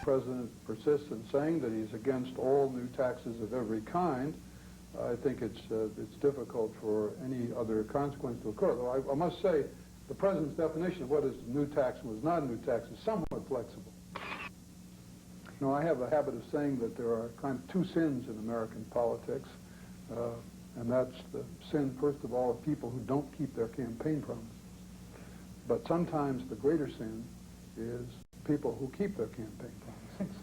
President persists in saying that he's against all new taxes of every kind, I think it's difficult for any other consequence to occur. Though I must say, the President's definition of what is a new tax and what is not a new tax is somewhat flexible. You know, I have a habit of saying that there are kind of two sins in American politics, and that's the sin, first of all, of people who don't keep their campaign promises. But sometimes the greater sin is people who keep their campaign promises.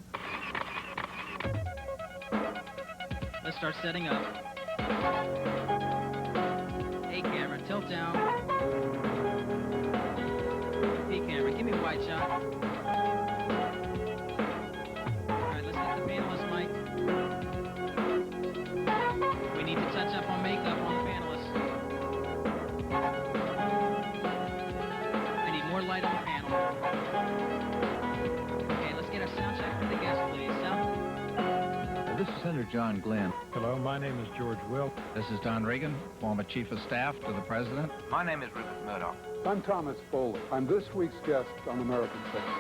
Let's start setting up. Hey, camera, tilt down. Hey, camera, give me a wide shot. All right, let's get the panelist mic. We need to touch up on makeup on the panelists. I need more light on the panel. Okay, let's get our sound check for the guests, please. Sound. This is Senator John Glenn. Hello, my name is George Will. This is Don Reagan, former Chief of Staff to the President. My name is Rupert Murdoch. I'm Thomas Foley. I'm this week's guest on American Focus.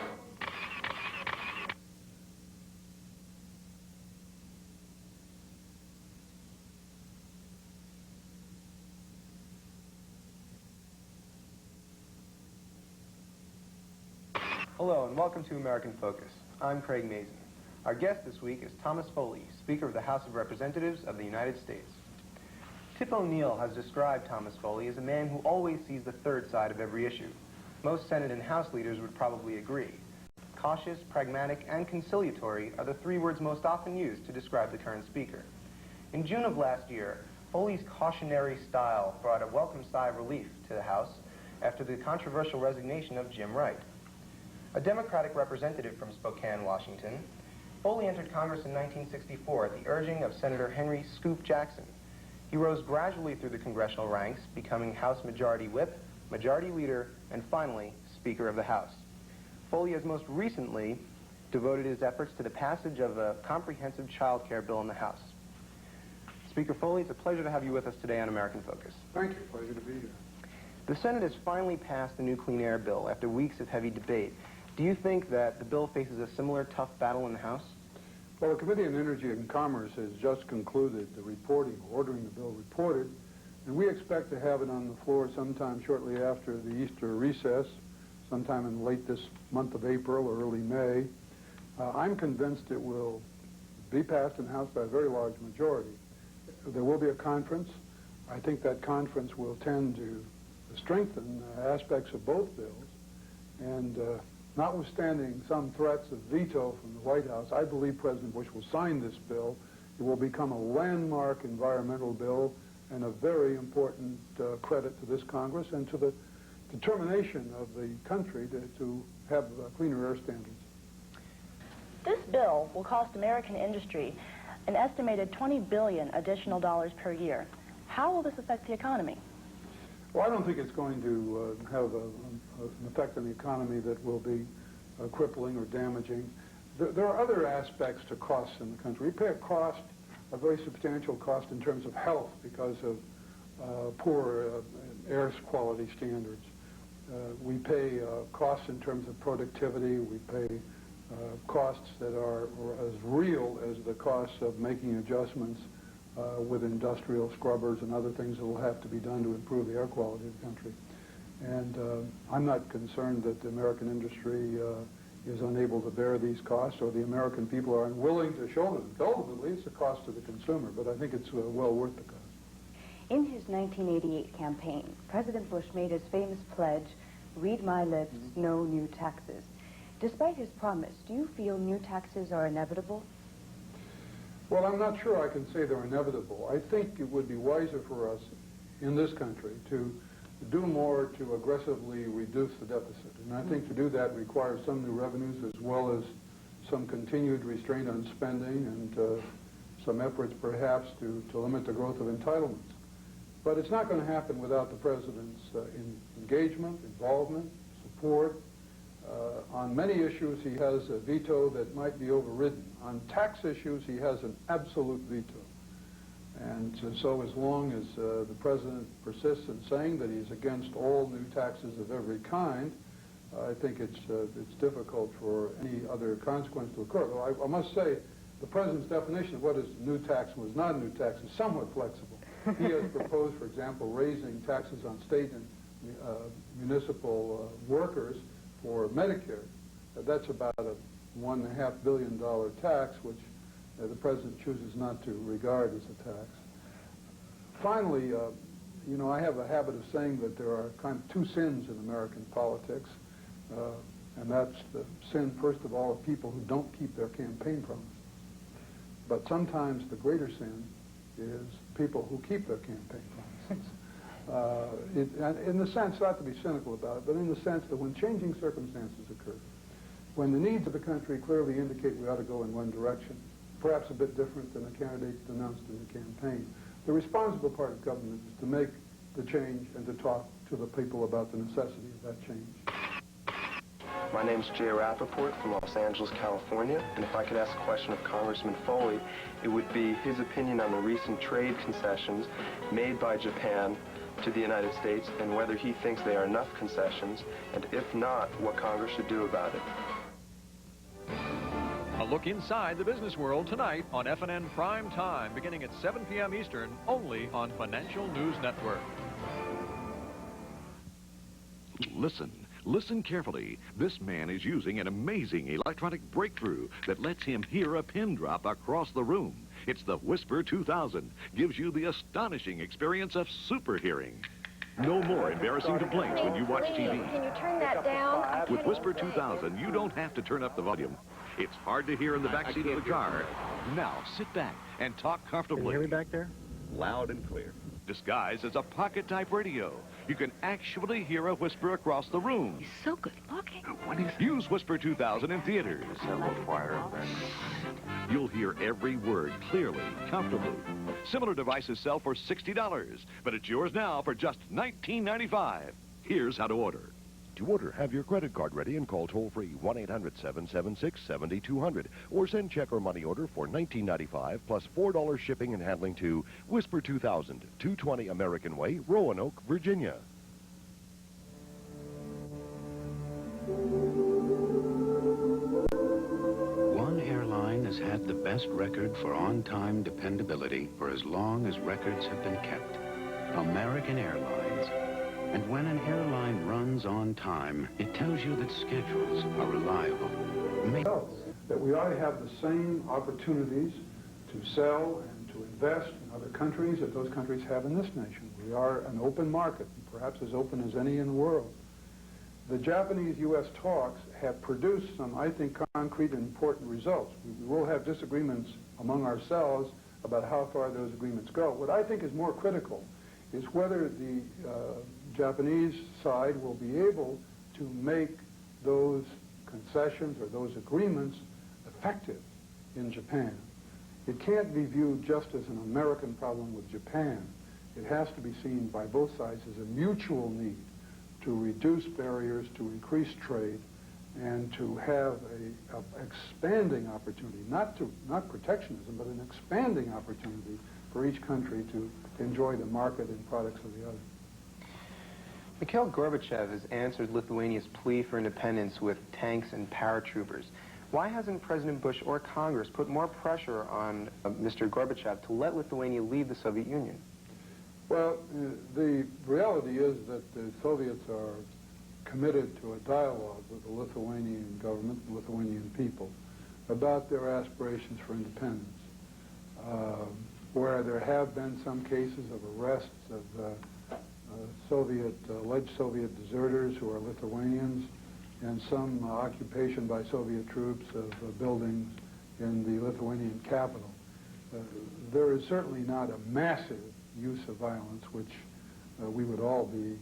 Hello and welcome to American Focus. I'm Craig Mazin. Our guest this week is Thomas Foley, Speaker of the House of Representatives of the United States. Tip O'Neill has described Thomas Foley as a man who always sees the third side of every issue. Most Senate and House leaders would probably agree. Cautious, pragmatic, and conciliatory are the three words most often used to describe the current Speaker. In June of last year, Foley's cautionary style brought a welcome sigh of relief to the House after the controversial resignation of Jim Wright. A Democratic representative from Spokane, Washington, Foley entered Congress in 1964 at the urging of Senator Henry Scoop Jackson. He rose gradually through the congressional ranks, becoming House Majority Whip, Majority Leader, and finally, Speaker of the House. Foley has most recently devoted his efforts to the passage of a comprehensive child care bill in the House. Speaker Foley, it's a pleasure to have you with us today on American Focus. Thank you. Pleasure to be here. The Senate has finally passed the new Clean Air Bill after weeks of heavy debate. Do you think that the bill faces a similar tough battle in the House? Well, the Committee on Energy and Commerce has just concluded the reporting, ordering the bill reported, and we expect to have it on the floor sometime shortly after the Easter recess, sometime in late this month of April or early May. I'm convinced it will be passed in the House by a very large majority. There will be a conference. I think that conference will tend to strengthen aspects of both bills, and notwithstanding some threats of veto from the White House, I believe President Bush will sign this bill. It will become a landmark environmental bill and a very important credit to this Congress and to the determination of the country to have cleaner air standards. This bill will cost American industry an estimated $20 billion additional dollars per year. How will this affect the economy? Well, I don't think it's going to have an effect on the economy that will be crippling or damaging. There are other aspects to costs in the country. We pay a very substantial cost in terms of health because of poor air quality standards. We pay costs in terms of productivity. We pay costs that are as real as the costs of making adjustments with industrial scrubbers and other things that will have to be done to improve the air quality of the country. And I'm not concerned that the American industry is unable to bear these costs, or the American people are unwilling to shoulder them. Ultimately, it's a cost to the consumer, but I think it's well worth the cost. In his 1988 campaign, President Bush made his famous pledge, "Read my lips, no new taxes." Despite his promise, do you feel new taxes are inevitable? Well, I'm not sure I can say they're inevitable. I think it would be wiser for us in this country to do more to aggressively reduce the deficit. And I think to do that requires some new revenues as well as some continued restraint on spending and some efforts perhaps to limit the growth of entitlements. But it's not going to happen without the President's engagement, involvement, support. On many issues, he has a veto that might be overridden. On tax issues, he has an absolute veto. And so as long as the President persists in saying that he's against all new taxes of every kind, I think it's difficult for any other consequence to occur. Though I must say, the President's definition of what is new tax and what is not a new tax is somewhat flexible. He has proposed, for example, raising taxes on state and municipal workers for Medicare. That's about a $1.5 billion tax, which the President chooses not to regard as a tax. Finally, you know, I have a habit of saying that there are kind of two sins in American politics, and that's the sin, first of all, of people who don't keep their campaign promises. But sometimes the greater sin is people who keep their campaign promises. In the sense, not to be cynical about it, but in the sense that when changing circumstances occur, when the needs of the country clearly indicate we ought to go in one direction, perhaps a bit different than the candidates announced in the campaign, the responsible part of government is to make the change and to talk to the people about the necessity of that change. My name's Jay Rappaport from Los Angeles, California, and if I could ask a question of Congressman Foley, it would be his opinion on the recent trade concessions made by Japan to the United States and whether he thinks they are enough concessions, and if not, what Congress should do about it. A look inside the business world tonight on FNN Prime Time, beginning at 7 p.m. Eastern, only on Financial News Network. Listen carefully. This man is using an amazing electronic breakthrough that lets him hear a pin drop across the room. It's the Whisper 2000. Gives you the astonishing experience of super hearing. No more embarrassing complaints when you watch TV. Can you turn that down? With Whisper 2000, you don't have to turn up the volume. It's hard to hear in the back seat of the car. Now, sit back and talk comfortably. Can you hear me back there? Loud and clear. Disguised as a pocket-type radio, you can actually hear a whisper across the room. He's so good looking. Use Whisper 2000 in theaters. You'll hear every word clearly, comfortably. Similar devices sell for $60, but it's yours now for just $19.95. Here's how to order. To order, have your credit card ready and call toll-free 1-800-776-7200 or send check or money order for $19.95 plus $4 shipping and handling to Whisper 2000, 220 American Way, Roanoke, Virginia. One airline has had the best record for on-time dependability for as long as records have been kept. American Airlines. And when an airline runs on time, it tells you that schedules are reliable. That we ought to have the same opportunities to sell and to invest in other countries that those countries have in this nation. We are an open market, perhaps as open as any in the world. The Japanese-U.S. talks have produced some, I think, concrete and important results. We will have disagreements among ourselves about how far those agreements go. What I think is more critical is whether the Japanese side will be able to make those concessions or those agreements effective in Japan. It can't be viewed just as an American problem with Japan. It has to be seen by both sides as a mutual need to reduce barriers, to increase trade, and to have an expanding opportunity, not protectionism, but an expanding opportunity for each country to enjoy the market and products of the other. Mikhail Gorbachev has answered Lithuania's plea for independence with tanks and paratroopers. Why hasn't President Bush or Congress put more pressure on Mr. Gorbachev to let Lithuania leave the Soviet Union? Well, the reality is that the Soviets are committed to a dialogue with the Lithuanian government, the Lithuanian people, about their aspirations for independence, where there have been some cases of arrests of alleged Soviet deserters who are Lithuanians, and some occupation by Soviet troops of buildings in the Lithuanian capital. There is certainly not a massive use of violence, which we would all be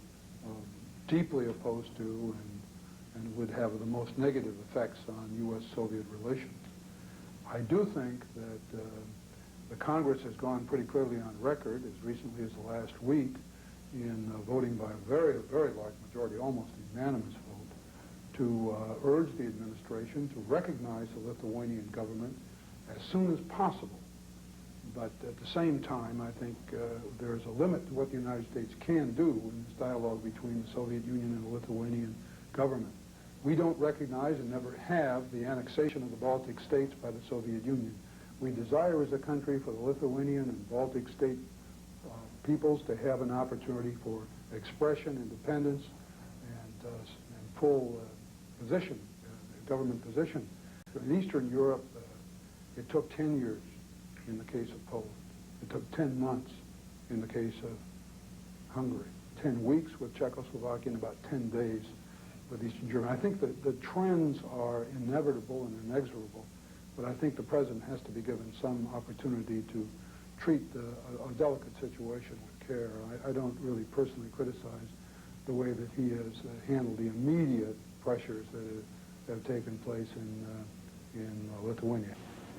deeply opposed to and would have the most negative effects on U.S.-Soviet relations. I do think that the Congress has gone pretty clearly on record, as recently as the last week, in voting by a very, very large majority, almost unanimous vote, to urge the administration to recognize the Lithuanian government as soon as possible. But at the same time, I think there's a limit to what the United States can do in this dialogue between the Soviet Union and the Lithuanian government. We don't recognize and never have the annexation of the Baltic states by the Soviet Union. We desire as a country for the Lithuanian and Baltic state peoples to have an opportunity for expression, independence, and full position, government position. In Eastern Europe, it took 10 years in the case of Poland. It took 10 months in the case of Hungary, 10 weeks with Czechoslovakia, and about 10 days with Eastern Germany. I think that the trends are inevitable and inexorable, but I think the President has to be given some opportunity to treat a delicate situation with care. I don't really personally criticize the way that he has handled the immediate pressures that have taken place in Lithuania.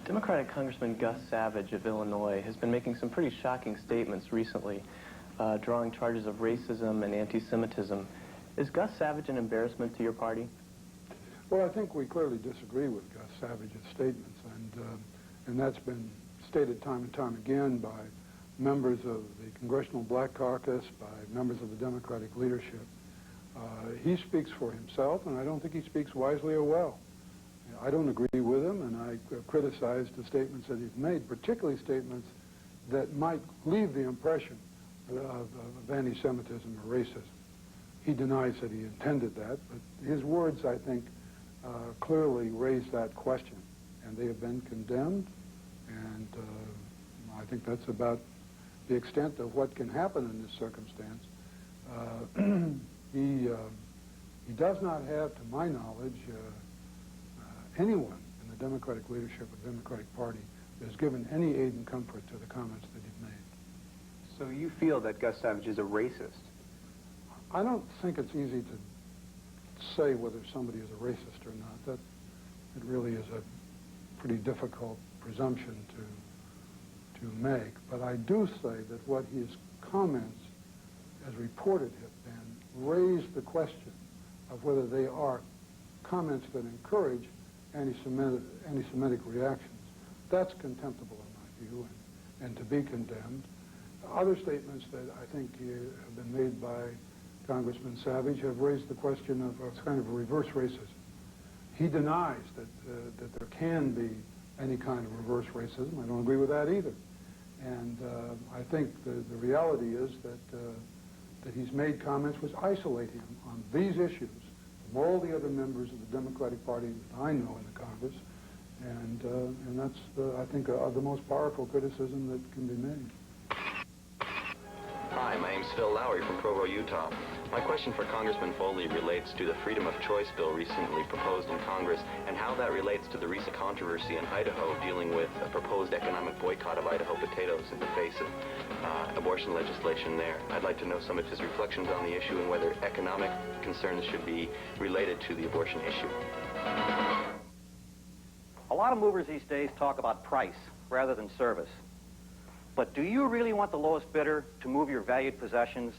Democratic Congressman Gus Savage of Illinois has been making some pretty shocking statements recently, drawing charges of racism and anti-Semitism. Is Gus Savage an embarrassment to your party? Well, I think we clearly disagree with Gus Savage's statements, and that's been stated time and time again by members of the Congressional Black Caucus, by members of the Democratic leadership. He speaks for himself, and I don't think he speaks wisely or well. I don't agree with him, and I criticize the statements that he's made, particularly statements that might leave the impression of anti-Semitism or racism. He denies that he intended that, but his words, I think, clearly raise that question, and they have been condemned, and I think that's about the extent of what can happen in this circumstance. He does not have, to my knowledge, anyone in the Democratic leadership of the Democratic Party that has given any aid and comfort to the comments that he's made. So you feel that Gus Savage is a racist? I don't think it's easy to say whether somebody is a racist or not. That it really is a pretty difficult presumption to make. But I do say that what his comments, as reported, have been, raise the question of whether they are comments that encourage anti-Semitic reactions. That's contemptible in my view, and to be condemned. Other statements that I think have been made by Congressman Savage have raised the question of kind of a reverse racism. He denies that there can be any kind of reverse racism. I don't agree with that either. And I think the reality is that he's made comments which isolate him on these issues from all the other members of the Democratic Party that I know in the Congress. And that's, I think, the most powerful criticism that can be made. Hi, my name's Phil Lowry from Provo, Utah. My question for Congressman Foley relates to the Freedom of Choice bill recently proposed in Congress and how that relates to the recent controversy in Idaho dealing with a proposed economic boycott of Idaho potatoes in the face of abortion legislation there. I'd like to know some of his reflections on the issue and whether economic concerns should be related to the abortion issue. A lot of movers these days talk about price rather than service. But do you really want the lowest bidder to move your valued possessions?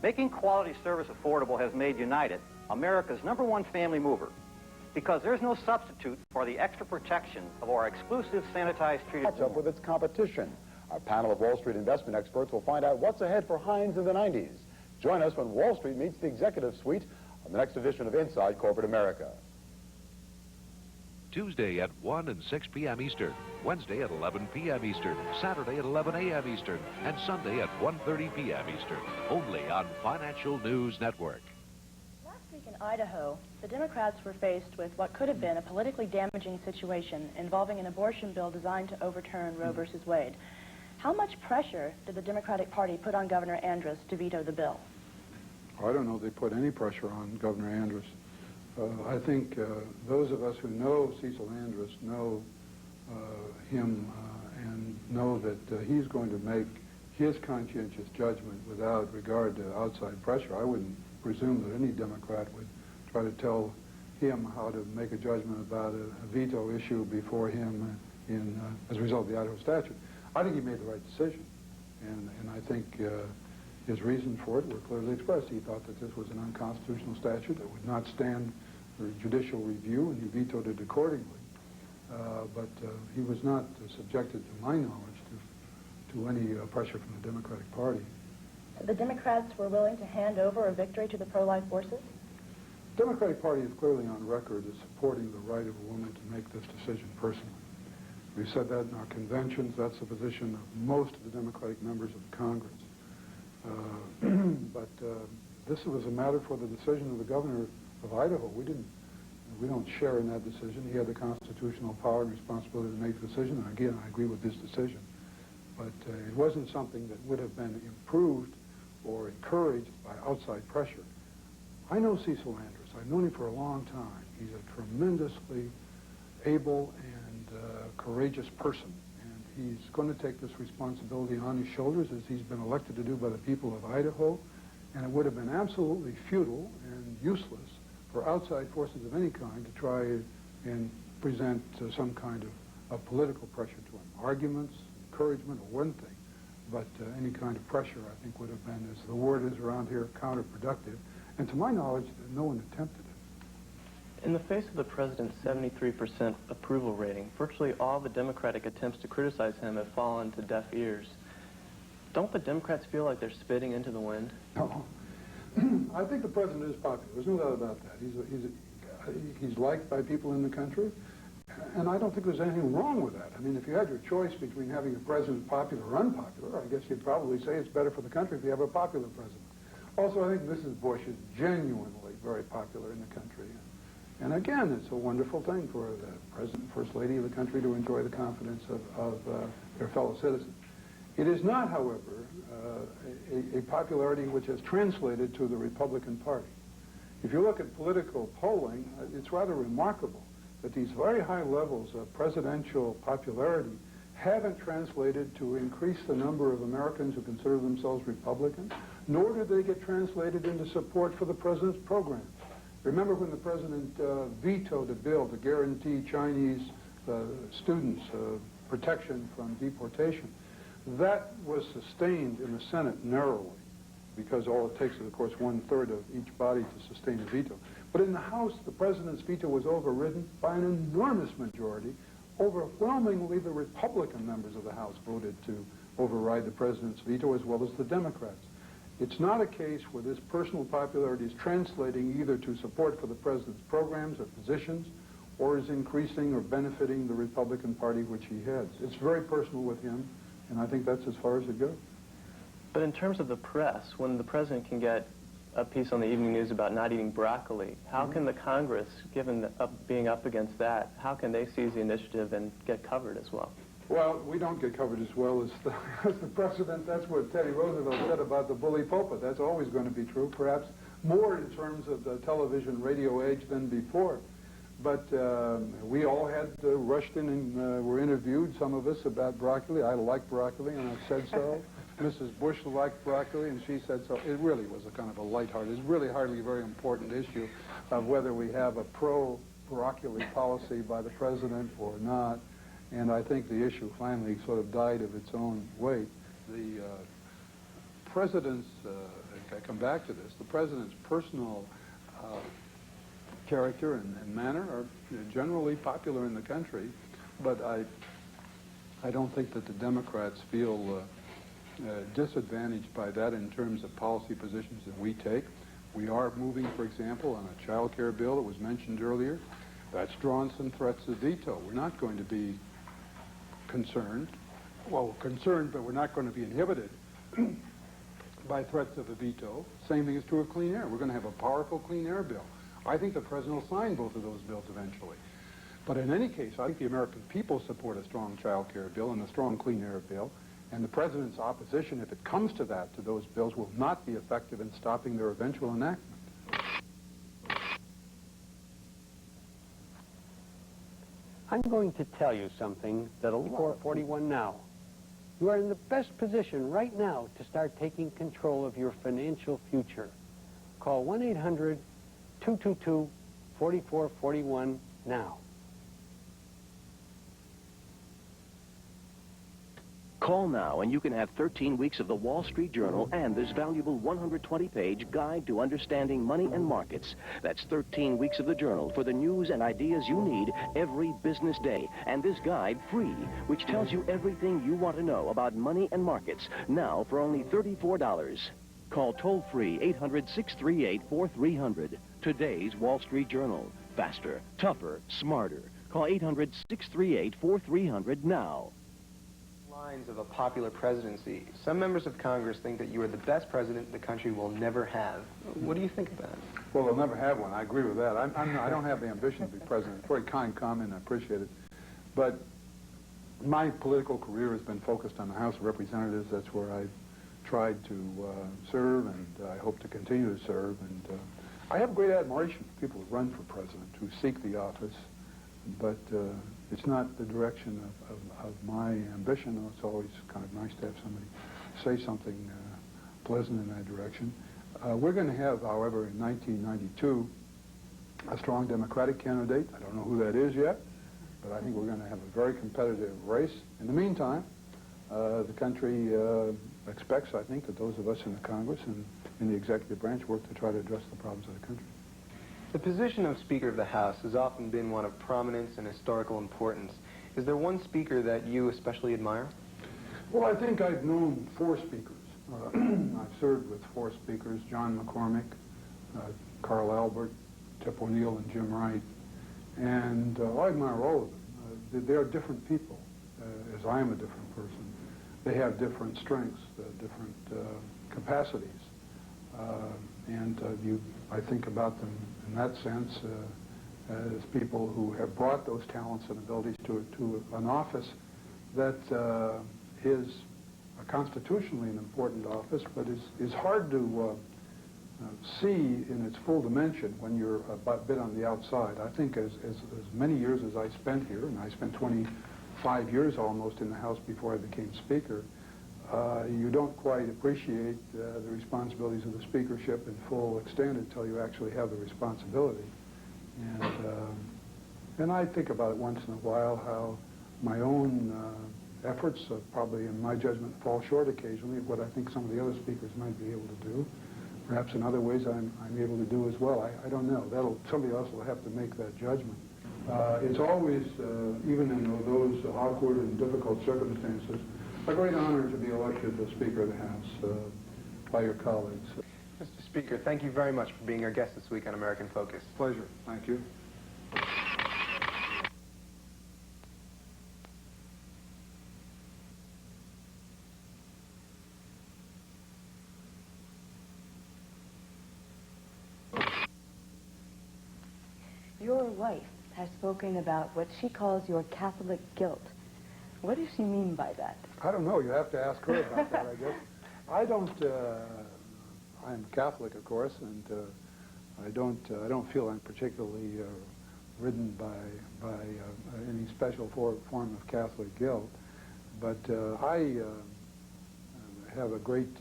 Making quality service affordable has made United America's #1 family mover because there's no substitute for the extra protection of our exclusive sanitized treated catch up with its competition. Our panel of Wall Street investment experts will find out what's ahead for Heinz in the 90s. Join us when Wall Street meets the executive suite on the next edition of Inside Corporate America. Tuesday at 1 and 6 p.m. Eastern, Wednesday at 11 p.m. Eastern, Saturday at 11 a.m. Eastern, and Sunday at 1:30 p.m. Eastern, only on Financial News Network. Last week in Idaho, the Democrats were faced with what could have been a politically damaging situation involving an abortion bill designed to overturn Roe versus Wade. How much pressure did the Democratic Party put on Governor Andrus to veto the bill? I don't know if they put any pressure on Governor Andrus. I think those of us who know Cecil Andrus know him and know that he's going to make his conscientious judgment without regard to outside pressure. I wouldn't presume that any Democrat would try to tell him how to make a judgment about a veto issue before him as a result of the Idaho statute. I think he made the right decision, and I think his reasons for it were clearly expressed. He thought that this was an unconstitutional statute that would not stand for judicial review, and he vetoed it accordingly. But he was not subjected, to my knowledge, to any pressure from the Democratic Party. The Democrats were willing to hand over a victory to the pro-life forces? Democratic Party is clearly on record as supporting the right of a woman to make this decision personally. We've said that in our conventions. That's the position of most of the Democratic members of the Congress. But this was a matter for the decision of the governor of Idaho. We don't share in that decision. He had the constitutional power and responsibility to make the decision. And again, I agree with this decision. But it wasn't something that would have been improved or encouraged by outside pressure. I know Cecil Andrews. I've known him for a long time. He's a tremendously able and courageous person. And he's going to take this responsibility on his shoulders as he's been elected to do by the people of Idaho. And it would have been absolutely futile and useless for outside forces of any kind to try and present some kind of political pressure to him. Arguments, encouragement are one thing, but any kind of pressure, I think, would have been, as the word is around here, counterproductive. And to my knowledge, no one attempted it. In the face of the president's 73% approval rating, virtually all the Democratic attempts to criticize him have fallen to deaf ears. Don't the Democrats feel like they're spitting into the wind? No. I think the president is popular. There's no doubt about that. He's liked by people in the country, and I don't think there's anything wrong with that. I mean, if you had your choice between having a president popular or unpopular, I guess you'd probably say it's better for the country if you have a popular president. Also, I think Mrs. Bush is genuinely very popular in the country. And again, it's a wonderful thing for the president, first lady of the country to enjoy the confidence of their fellow citizens. It is not, however, a popularity which has translated to the Republican Party. If you look at political polling, it's rather remarkable that these very high levels of presidential popularity haven't translated to increase the number of Americans who consider themselves Republican, nor do they get translated into support for the president's programs. Remember when the president vetoed a bill to guarantee Chinese students protection from deportation? That was sustained in the Senate narrowly, because all it takes is, of course, 1/3 of each body to sustain a veto. But in the House, the president's veto was overridden by an enormous majority. Overwhelmingly, the Republican members of the House voted to override the president's veto, as well as the Democrats. It's not a case where this personal popularity is translating either to support for the president's programs or positions, or is increasing or benefiting the Republican Party, which he heads. It's very personal with him, and I think that's as far as it goes. But in terms of the press, when the president can get a piece on the evening news about not eating broccoli, how can the Congress, given being up against that, how can they seize the initiative and get covered as well? Well, we don't get covered as well as the president. That's what Teddy Roosevelt said about the bully pulpit. That's always going to be true, perhaps more in terms of the television radio age than before. But we all had rushed in and were interviewed, some of us, about broccoli. I like broccoli, and I said so. Mrs. Bush liked broccoli, and she said so. It really was a kind of a lighthearted, it's really hardly a very important issue of whether we have a pro-broccoli policy by the president or not. And I think the issue finally sort of died of its own weight. The president's, if I come back to this, the president's personal character and manner are generally popular in the country, but I don't think that the Democrats feel disadvantaged by that in terms of policy positions that we take. We are moving, for example, on a child care bill that was mentioned earlier. That's drawn some threats of veto. We're not going to be concerned, but we're not going to be inhibited by threats of a veto. Same thing is true of clean air. We're going to have a powerful clean air bill. I think the president will sign both of those bills eventually. But in any case, I think the American people support a strong child care bill and a strong clean air bill, and the president's opposition, if it comes to that, to those bills, will not be effective in stopping their eventual enactment. I'm going to tell you something that'll 441 now. You are in the best position right now to start taking control of your financial future. Call 1-800-222-4441 now. Call now and you can have 13 weeks of the Wall Street Journal and this valuable 120-page guide to understanding money and markets. That's 13 weeks of the journal for the news and ideas you need every business day. And this guide free, which tells you everything you want to know about money and markets, now for only $34. Call toll-free 800-638-4300. today's Wall Street Journal. Faster, tougher, smarter. Call 800-638-4300 now. Lines of a popular presidency. Some members of Congress think that you are the best president the country will never have. What do you think of that? Well, they'll never have one. I agree with that. I don't have the ambition to be president. It's a very kind comment. I appreciate it. But my political career has been focused on the House of Representatives. That's where I've tried to serve, and I hope to continue to serve. And I have great admiration for people who run for president, who seek the office. But it's not the direction of my ambition. It's always kind of nice to have somebody say something pleasant in that direction. We're going to have, however, in 1992, a strong Democratic candidate. I don't know who that is yet, but I think we're going to have a very competitive race. In the meantime, the country expects, I think, that those of us in the Congress and in the executive branch work to try to address the problems of the country. The position of Speaker of the House has often been one of prominence and historical importance. Is there one speaker that you especially admire? Well, I think I've known 4 speakers. I've served with 4 speakers: John McCormick, Carl Albert, Tip O'Neill, and Jim Wright. And I admire all of them. They are different people, as I am a different person. They have different strengths, different capacities. I think about them in that sense as people who have brought those talents and abilities to an office that is constitutionally an important office, but is hard to see in its full dimension when you're a bit on the outside. I think as many years as I spent here, and I spent 25 years almost in the House before I became Speaker, you don't quite appreciate the responsibilities of the speakership in full extent until you actually have the responsibility. And I think about it once in a while how my own efforts probably, in my judgment, fall short occasionally of what I think some of the other speakers might be able to do. Perhaps in other ways I'm able to do as well. I don't know. Somebody else will have to make that judgment. It's always, even in those awkward and difficult circumstances, a great honor to be elected the Speaker of the House by your colleagues. Mr. Speaker, thank you very much for being our guest this week on American Focus. Pleasure. Thank you. Your wife has spoken about what she calls your Catholic guilt. What does she mean by that? I don't know. You have to ask her about that, I guess. I don't. I'm Catholic, of course, and I don't feel I'm particularly ridden by any special form of Catholic guilt. But I have a great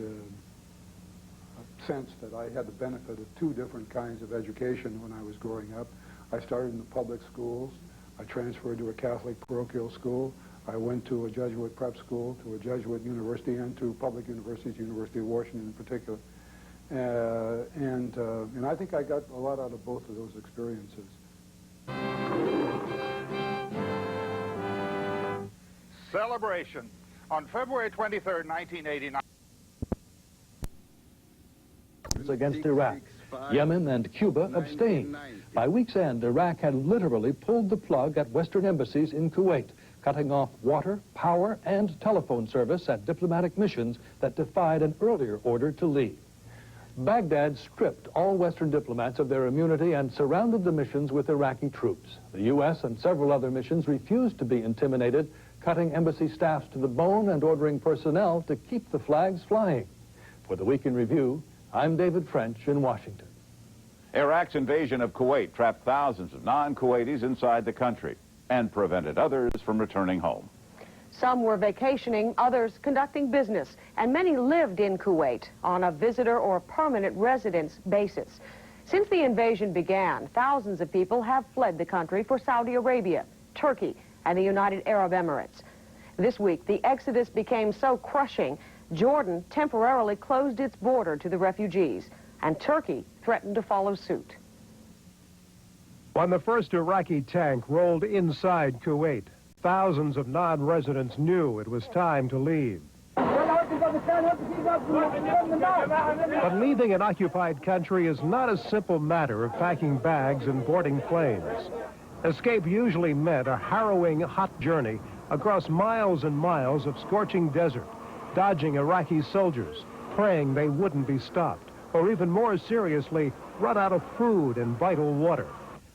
sense that I had the benefit of 2 different kinds of education when I was growing up. I started in the public schools. I transferred to a Catholic parochial school. I went to a Jesuit prep school, to a Jesuit university, and to public universities, University of Washington in particular. And I think I got a lot out of both of those experiences. Celebration. On February 23rd, 1989. Against Iraq. Yemen and Cuba abstained. By week's end, Iraq had literally pulled the plug at Western embassies in Kuwait, cutting off water, power, and telephone service at diplomatic missions that defied an earlier order to leave. Baghdad stripped all Western diplomats of their immunity and surrounded the missions with Iraqi troops. The U.S. and several other missions refused to be intimidated, cutting embassy staffs to the bone and ordering personnel to keep the flags flying. For the Week in Review, I'm David French in Washington. Iraq's invasion of Kuwait trapped thousands of non-Kuwaitis inside the country and prevented others from returning home. Some were vacationing, others conducting business, and many lived in Kuwait on a visitor or permanent residence basis. Since the invasion began, thousands of people have fled the country for Saudi Arabia, Turkey, and the United Arab Emirates. This week, the exodus became so crushing, Jordan temporarily closed its border to the refugees, and Turkey threatened to follow suit. When the first Iraqi tank rolled inside Kuwait, thousands of non-residents knew it was time to leave. But leaving an occupied country is not a simple matter of packing bags and boarding planes. Escape usually meant a harrowing, hot journey across miles and miles of scorching desert, dodging Iraqi soldiers, praying they wouldn't be stopped, or even more seriously, run out of food and vital water.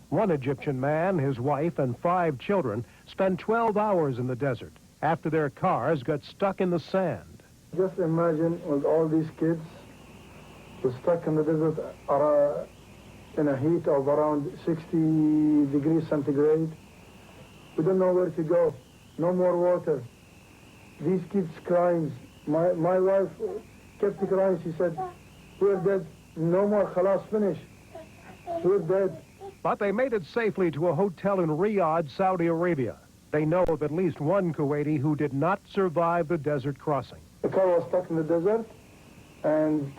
One Egyptian man, his wife, and 5 children spent 12 hours in the desert after their cars got stuck in the sand. Just imagine with all these kids were stuck in the desert in a heat of around 60 degrees centigrade. We don't know where to go. No more water. These kids crying. My wife kept crying. She said, "We're dead. No more. Khalas, finish. We're dead." But they made it safely to a hotel in Riyadh, Saudi Arabia. They know of at least one Kuwaiti who did not survive the desert crossing. The car was stuck in the desert, and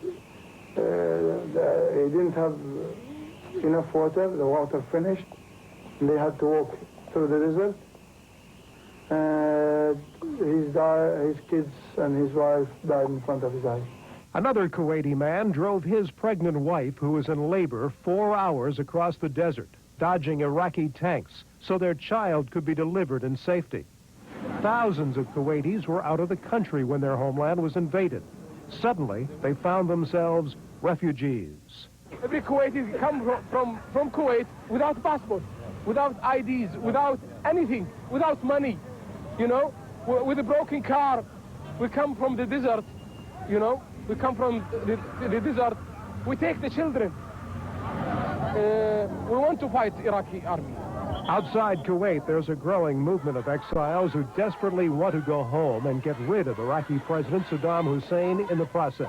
he didn't have enough water. The water finished, and they had to walk through the desert. His kids and his wife died in front of his eyes. Another Kuwaiti man drove his pregnant wife, who was in labor, 4 hours across the desert, dodging Iraqi tanks so their child could be delivered in safety. Thousands of Kuwaitis were out of the country when their homeland was invaded. Suddenly, they found themselves refugees. Every Kuwaiti come from Kuwait without passport, without IDs, without anything, without money, you know, with a broken car. We come from the desert, you know, we come from the desert. We take the children. We want to fight Iraqi army. Outside Kuwait, there's a growing movement of exiles who desperately want to go home and get rid of Iraqi President Saddam Hussein in the process.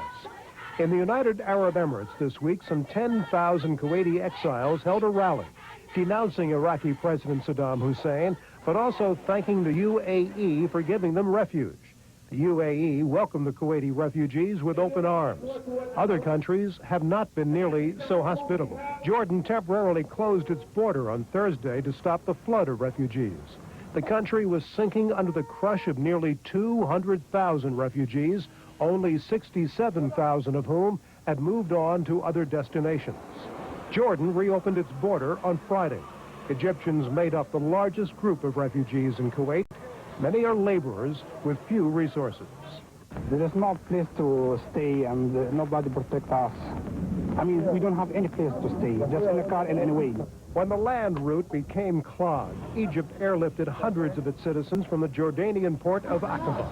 In the United Arab Emirates this week, some 10,000 Kuwaiti exiles held a rally denouncing Iraqi President Saddam Hussein, but also thanking the UAE for giving them refuge. The UAE welcomed the Kuwaiti refugees with open arms. Other countries have not been nearly so hospitable. Jordan temporarily closed its border on Thursday to stop the flood of refugees. The country was sinking under the crush of nearly 200,000 refugees, only 67,000 of whom had moved on to other destinations. Jordan reopened its border on Friday. Egyptians made up the largest group of refugees in Kuwait. Many are laborers with few resources. There is no place to stay, and nobody protects us. I mean, we don't have any place to stay, just in a car in any way. When the land route became clogged, Egypt airlifted hundreds of its citizens from the Jordanian port of Aqaba.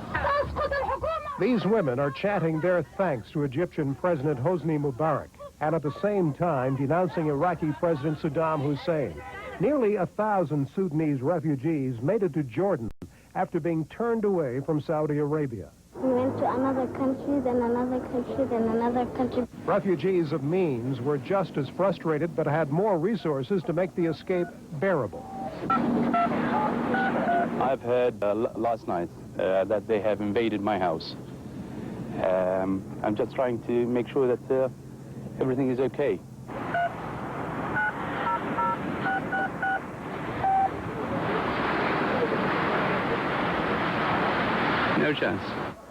These women are chanting their thanks to Egyptian President Hosni Mubarak, and at the same time denouncing Iraqi President Saddam Hussein. Nearly 1,000 Sudanese refugees made it to Jordan after being turned away from Saudi Arabia. We went to another country, then another country, then another country. Refugees of means were just as frustrated, but had more resources to make the escape bearable. I've heard last night that they have invaded my house. I'm just trying to make sure that everything is okay. No chance.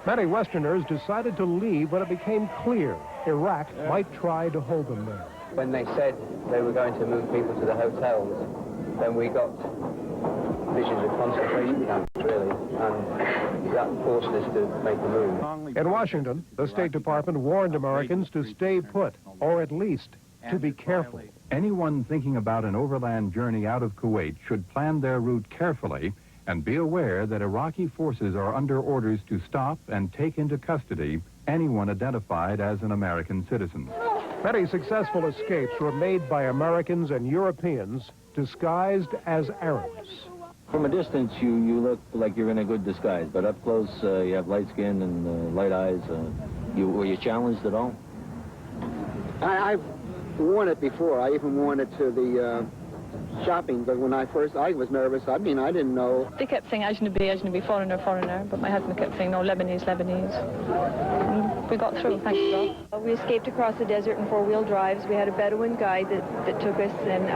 Many Westerners decided to leave when it became clear Iraq might try to hold them there. When they said they were going to move people to the hotels, then we got visions of concentration camps, really, and that forced us to make the move. In Washington, the State Department warned Americans to stay put, or at least to be careful. Anyone thinking about an overland journey out of Kuwait should plan their route carefully and be aware that Iraqi forces are under orders to stop and take into custody anyone identified as an American citizen. Many successful escapes were made by Americans and Europeans disguised as Arabs. From a distance, you look like you're in a good disguise, but up close, you have light skin and light eyes. Were you challenged at all? I've worn it before. I even worn it to the shopping, but when I was nervous. I mean, I didn't know. They kept saying Ajnabi, foreigner, but my husband kept saying, no, Lebanese. And we got through, thank God. We escaped across the desert in four-wheel drives. We had a Bedouin guide that took us, and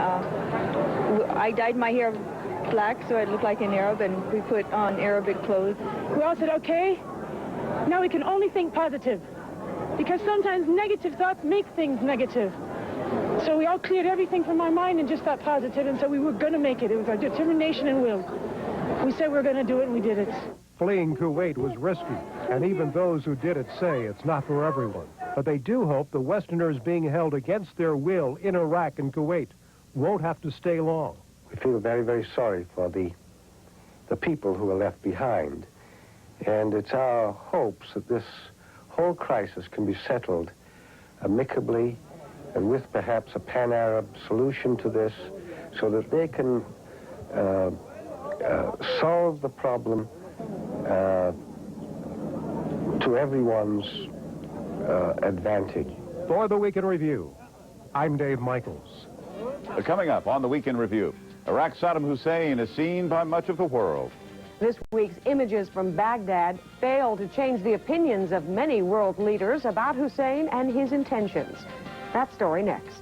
I dyed my hair black so I'd look like an Arab, and we put on Arabic clothes. We all said, okay, now we can only think positive. because sometimes negative thoughts make things negative. So we all cleared everything from our mind and just thought positive, and so we were going to make it. It was our determination and will. We said we were going to do it, and we did it. Fleeing Kuwait was risky, and even those who did it say it's not for everyone. But they do hope the Westerners being held against their will in Iraq and Kuwait won't have to stay long. We feel very, very sorry for the people who are left behind. And it's our hopes that this whole crisis can be settled amicably and with perhaps a pan-Arab solution to this, so that they can solve the problem to everyone's advantage. For the Week in Review, I'm Dave Michaels. Coming up on the Week in Review, Iraq's Saddam Hussein is seen by much of the world. This week's images from Baghdad fail to change the opinions of many world leaders about Hussein and his intentions. That story next.